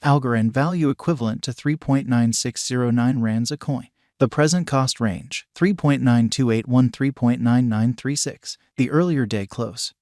Algorand value equivalent to 3.9609 rands a coin. The present cost range, 3.9281 3.9936. The earlier day close,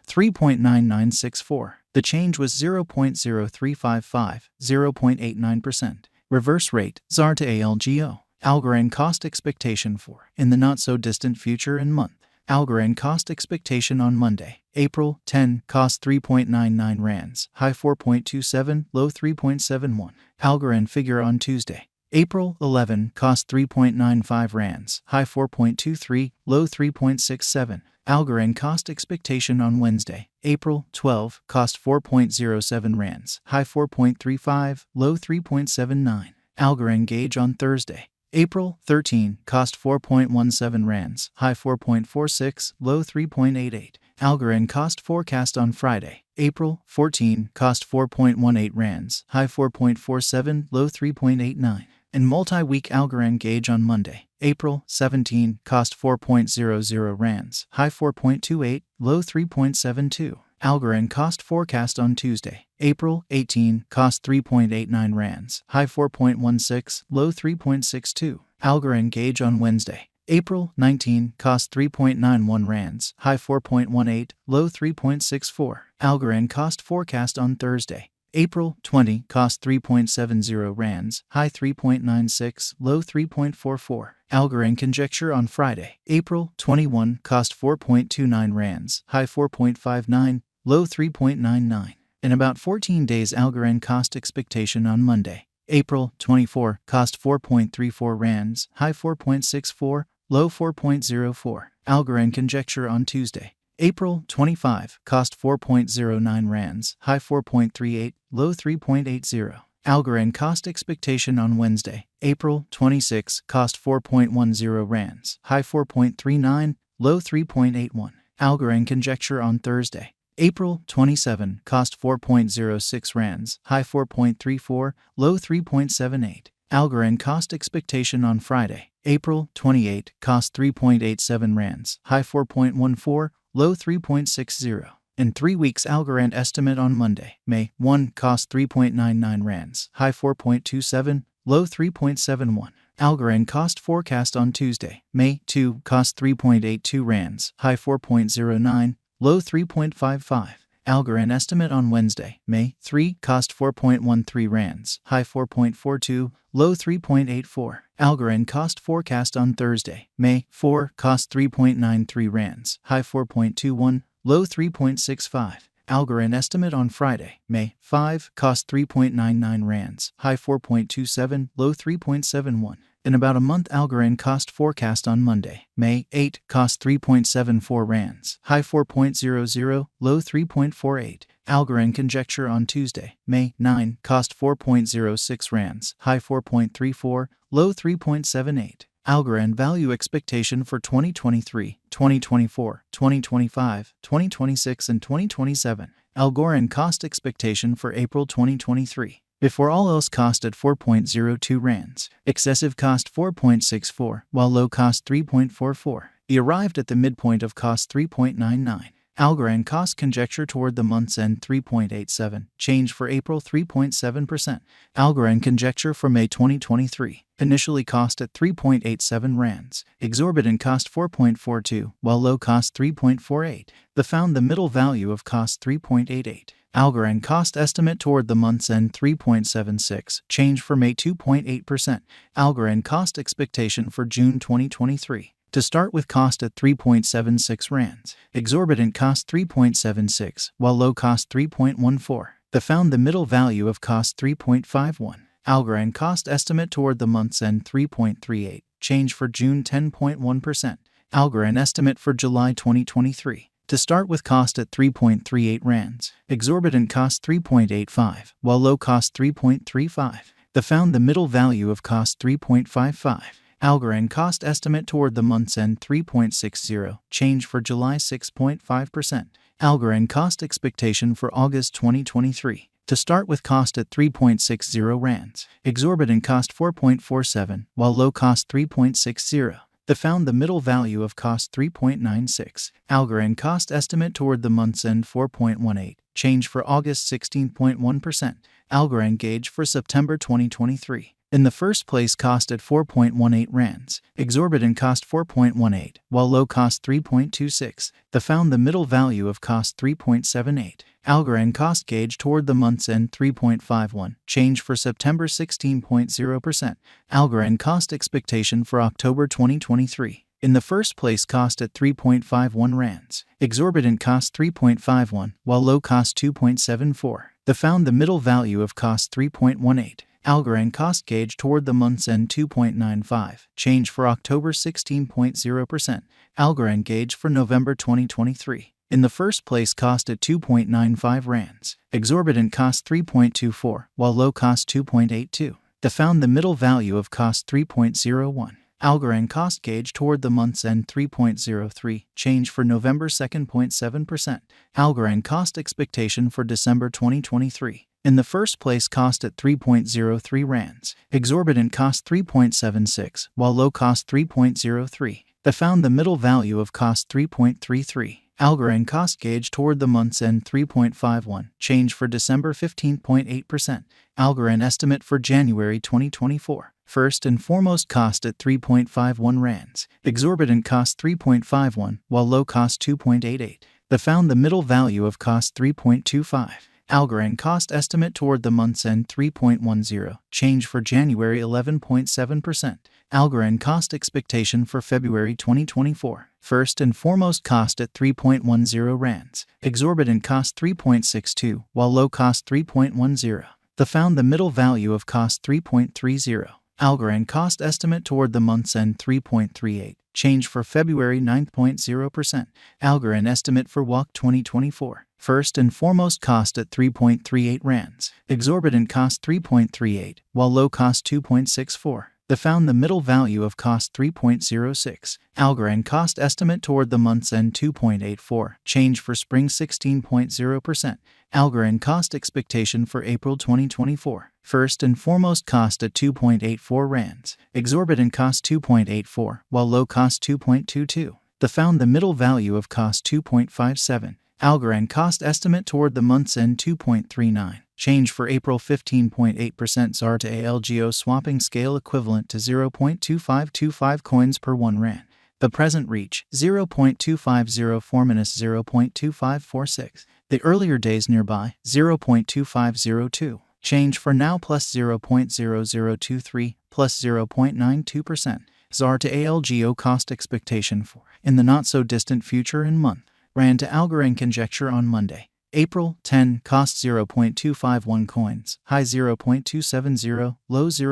3.9964. The change was 0.0355, 0.89%. Reverse rate, ZAR to ALGO. Algorand cost expectation for, in the not-so-distant future and month. Algorand cost expectation on Monday, April 10, cost 3.99 rands, high 4.27, low 3.71. Algorand figure on Tuesday, April 11, cost 3.95 rands, high 4.23, low 3.67. Algorand cost expectation on Wednesday, April 12, cost 4.07 rands, high 4.35, low 3.79. Algorand gauge on Thursday, April 13, cost 4.17 rands, high 4.46, low 3.88. Algorand cost forecast on Friday, April 14, cost 4.18 rands, high 4.47, low 3.89. And multi-week Algorand gauge on Monday, April 17, cost 4.00 rands, high 4.28, low 3.72. Algorand cost forecast on Tuesday, April 18, cost 3.89 rands, high 4.16, low 3.62. Algorand gauge on Wednesday, April 19, cost 3.91 rands, high 4.18, low 3.64. Algorand cost forecast on Thursday, April 20, cost 3.70 rands, high 3.96, low 3.44. Algorand conjecture on Friday, April 21, cost 4.29 rands, high 4.59, low 3.99. In about 14 days Algorand cost expectation on Monday, April 24, cost 4.34 rands, high 4.64, low 4.04. Algorand conjecture on Tuesday, April 25, cost 4.09 rands, high 4.38, low 3.80. Algorand cost expectation on Wednesday, April 26, cost 4.10 rands, high 4.39, low 3.81. Algorand conjecture on Thursday, April 27, cost 4.06 rands, high 4.34, low 3.78. Algorand cost expectation on Friday, April 28, cost 3.87 rands, high 4.14, low 3.60. In 3 weeks Algorand estimate on Monday, May 1, cost 3.99 rands, high 4.27, low 3.71. Algorand cost forecast on Tuesday, May 2, cost 3.82 rands, high 4.09, low 3.55. Algorand estimate on Wednesday, May 3, cost 4.13 rands, high 4.42, low 3.84. Algorand cost forecast on Thursday, May 4, cost 3.93 rands, high 4.21, low 3.65. Algorand estimate on Friday, May 5, cost 3.99 rands, high 4.27, low 3.71. In about a month Algorand cost forecast on Monday, May 8, cost 3.74 rands, high 4.00, low 3.48. Algorand conjecture on Tuesday, May 9, cost 4.06 rands, high 4.34, low 3.78. Algorand value expectation for 2023, 2024, 2025, 2026 and 2027. Algorand cost expectation for April 2023. Before all else cost at 4.02 rands, excessive cost 4.64, while low cost 3.44. He arrived at the midpoint of cost 3.99. Algorand cost conjecture toward the month's end 3.87, change for April 3.7%. Algorand conjecture for May 2023, initially cost at 3.87 rands, exorbitant cost 4.42, while low cost 3.48. The found the middle value of cost 3.88. Algorand cost estimate toward the month's end 3.76, change for May 2.8%. Algorand cost expectation for June 2023. To start with cost at 3.76 rands, exorbitant cost 3.76, while low cost 3.14. The found the middle value of cost 3.51. Algorand cost estimate toward the month's end 3.38, change for June 10.1%. Algorand estimate for July 2023. To start with cost at 3.38 rands, exorbitant cost 3.85, while low cost 3.35. The found the middle value of cost 3.55. Algorand cost estimate toward the month's end 3.60, change for July 6.5%. Algorand cost expectation for August 2023. To start with cost at 3.60 rands, exorbitant cost 4.47, while low cost 3.60. The found the middle value of cost 3.96. Algorand cost estimate toward the month's end 4.18, change for August 16.1%. Algorand gauge for September 2023. In the first place, cost at 4.18 rands, exorbitant cost 4.18, while low cost 3.26. The found the middle value of cost 3.78. Algorand cost gauge toward the month's end 3.51, change for September 16.0%. Algorand cost expectation for October 2023. In the first place, cost at 3.51 rands, exorbitant cost 3.51, while low cost 2.74. The found the middle value of cost 3.18. Algorand cost gauge toward the month's end 2.95, change for October 16.0%. Algorand gauge for November 2023. In the first place, cost at 2.95 rands, exorbitant cost 3.24, while low cost 2.82. The found the middle value of cost 3.01. Algorand cost gauge toward the month's end 3.03, change for November 2.7%. Algorand cost expectation for December 2023. In the first place, cost at 3.03 rands, exorbitant cost 3.76, while low cost 3.03. The found the middle value of cost 3.33. Algorand cost gauge toward the month's end 3.51, change for December 15.8%. Algorand estimate for January 2024. First and foremost, cost at 3.51 rands, exorbitant cost 3.51, while low cost 2.88. The found the middle value of cost 3.25. Algorand cost estimate toward the month's end 3.10, change for January 11.7%. Algorand cost expectation for February 2024. First and foremost, cost at 3.10 rands, exorbitant cost 3.62, while low cost 3.10. The found the middle value of cost 3.30. Algorand cost estimate toward the month's end 3.38, change for February 9.0%. Algorand estimate for WAC 2024. First and foremost, cost at 3.38 rands, exorbitant cost 3.38, while low cost 2.64. The found the middle value of cost 3.06. Algorand cost estimate toward the month's end 2.84, change for spring 16.0%. Algorand cost expectation for April 2024. First and foremost, cost at 2.84 rands, exorbitant cost 2.84, while low cost 2.22. The found the middle value of cost 2.57. Algorand cost estimate toward the month's end 2.39, change for April 15.8%. ZAR to ALGO swapping scale equivalent to 0.2525 coins per 1 rand. The present reach 0.2504 minus 0.2546. The earlier days nearby 0.2502. Change for now plus 0.0023 plus 0.92%. ZAR to ALGO cost expectation for in the not so distant future and month. Rand to Algorand conjecture on Monday, April 10, cost 0.251 coins, high 0.270, low 0.